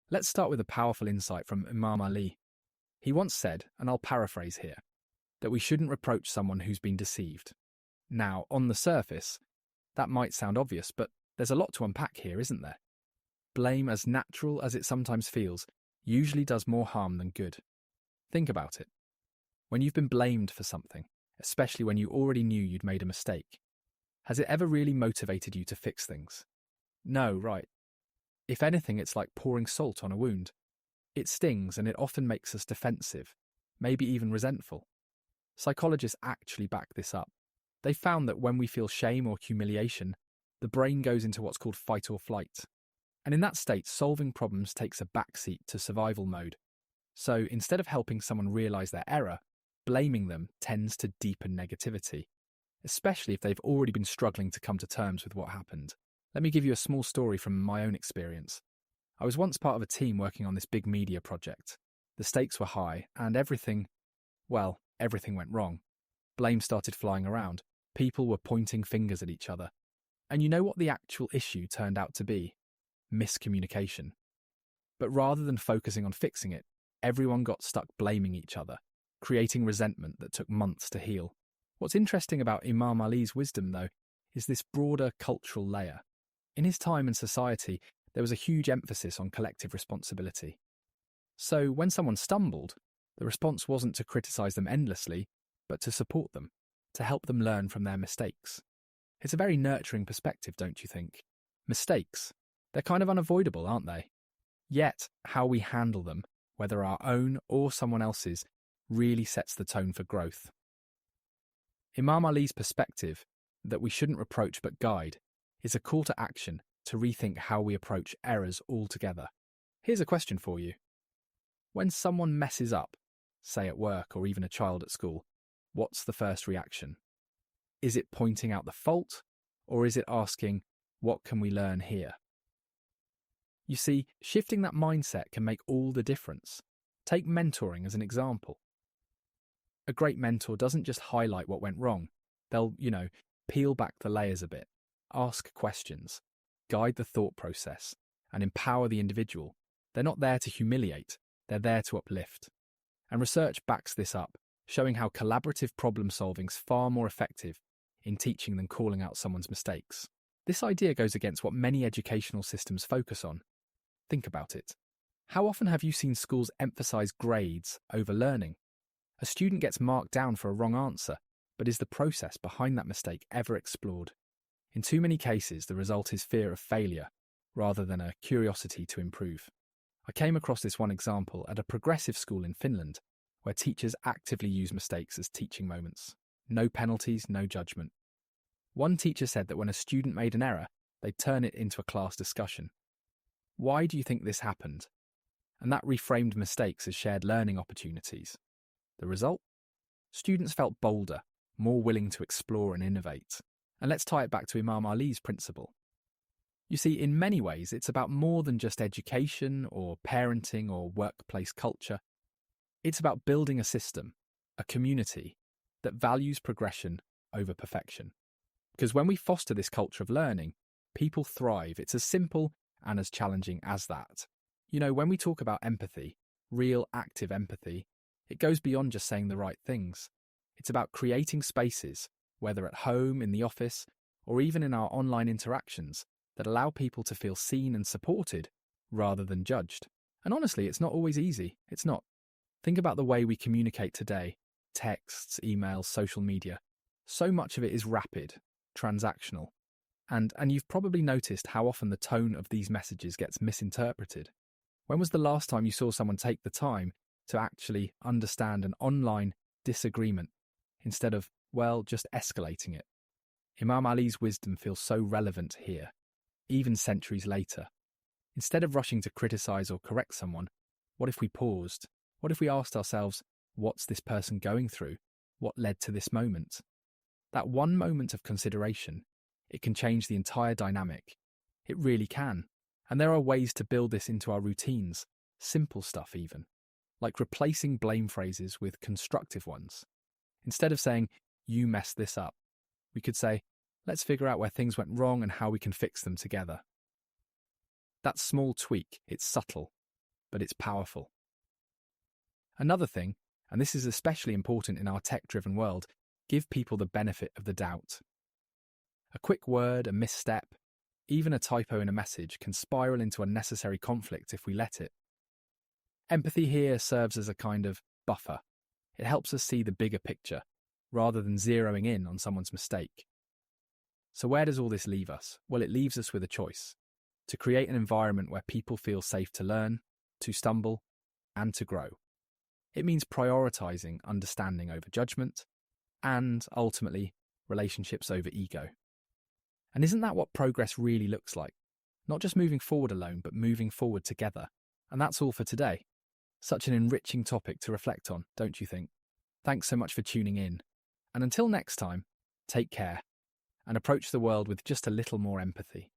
Let's start with a powerful insight from Imam Ali. He once said, and I'll paraphrase here, that we shouldn't reproach someone who's been deceived. Now, on the surface, that might sound obvious, but there's a lot to unpack here, isn't there? Blame, as natural as it sometimes feels, usually does more harm than good. Think about it. When you've been blamed for something, especially when you already knew you'd made a mistake, has it ever really motivated you to fix things? No, right. If anything, it's like pouring salt on a wound. It stings and it often makes us defensive, maybe even resentful. Psychologists actually back this up. They found that when we feel shame or humiliation, the brain goes into what's called fight or flight. And in that state, solving problems takes a backseat to survival mode. So instead of helping someone realize their error, blaming them tends to deepen negativity, especially if they've already been struggling to come to terms with what happened. Let me give you a small story from my own experience. I was once part of a team working on this big media project. The stakes were high, and everything went wrong. Blame started flying around. People were pointing fingers at each other. And you know what the actual issue turned out to be? Miscommunication. But rather than focusing on fixing it, everyone got stuck blaming each other, creating resentment that took months to heal. What's interesting about Imam Ali's wisdom, though, is this broader cultural layer. In his time and society, there was a huge emphasis on collective responsibility. So when someone stumbled, the response wasn't to criticize them endlessly, but to support them, to help them learn from their mistakes. It's a very nurturing perspective, don't you think? Mistakes, they're kind of unavoidable, aren't they? Yet, how we handle them, whether our own or someone else's, really sets the tone for growth. Imam Ali's perspective, that we shouldn't reproach but guide, is a call to action to rethink how we approach errors altogether. Here's a question for you. When someone messes up, say at work or even a child at school, what's the first reaction? Is it pointing out the fault, or is it asking, what can we learn here? You see, shifting that mindset can make all the difference. Take mentoring as an example. A great mentor doesn't just highlight what went wrong. They'll, peel back the layers a bit, ask questions, guide the thought process, and empower the individual. They're not there to humiliate, they're there to uplift. And research backs this up, showing how collaborative problem solving's far more effective in teaching than calling out someone's mistakes. This idea goes against what many educational systems focus on. Think about it. How often have you seen schools emphasize grades over learning? A student gets marked down for a wrong answer, but is the process behind that mistake ever explored? In too many cases, the result is fear of failure, rather than a curiosity to improve. I came across this one example at a progressive school in Finland, where teachers actively use mistakes as teaching moments. No penalties, no judgment. One teacher said that when a student made an error, they'd turn it into a class discussion. Why do you think this happened? And that reframed mistakes as shared learning opportunities. The result? Students felt bolder, more willing to explore and innovate. And let's tie it back to Imam Ali's principle. You see, in many ways, it's about more than just education or parenting or workplace culture. It's about building a system, a community, that values progression over perfection. Because when we foster this culture of learning, people thrive. It's as simple and as challenging as that. When we talk about empathy, real active empathy, it goes beyond just saying the right things. It's about creating spaces, whether at home, in the office, or even in our online interactions, that allow people to feel seen and supported rather than judged. And honestly, it's not always easy. It's not. Think about the way we communicate today. Texts, emails, social media. So much of it is rapid, transactional. And you've probably noticed how often the tone of these messages gets misinterpreted. When was the last time you saw someone take the time to actually understand an online disagreement instead of, just escalating it? Imam Ali's wisdom feels so relevant here, even centuries later. Instead of rushing to criticize or correct someone, what if we paused? What if we asked ourselves, what's this person going through? What led to this moment? That one moment of consideration, it can change the entire dynamic. It really can. And there are ways to build this into our routines, simple stuff even, like replacing blame phrases with constructive ones. Instead of saying, you messed this up, we could say, let's figure out where things went wrong and how we can fix them together. That small tweak, it's subtle, but it's powerful. Another thing, and this is especially important in our tech-driven world, give people the benefit of the doubt. A quick word, a misstep, even a typo in a message can spiral into unnecessary conflict if we let it. Empathy here serves as a kind of buffer. It helps us see the bigger picture, rather than zeroing in on someone's mistake. So where does all this leave us? Well, it leaves us with a choice: to create an environment where people feel safe to learn, to stumble, and to grow. It means prioritizing understanding over judgment, and, ultimately, relationships over ego. And isn't that what progress really looks like? Not just moving forward alone, but moving forward together. And that's all for today. Such an enriching topic to reflect on, don't you think? Thanks so much for tuning in. And until next time, take care and approach the world with just a little more empathy.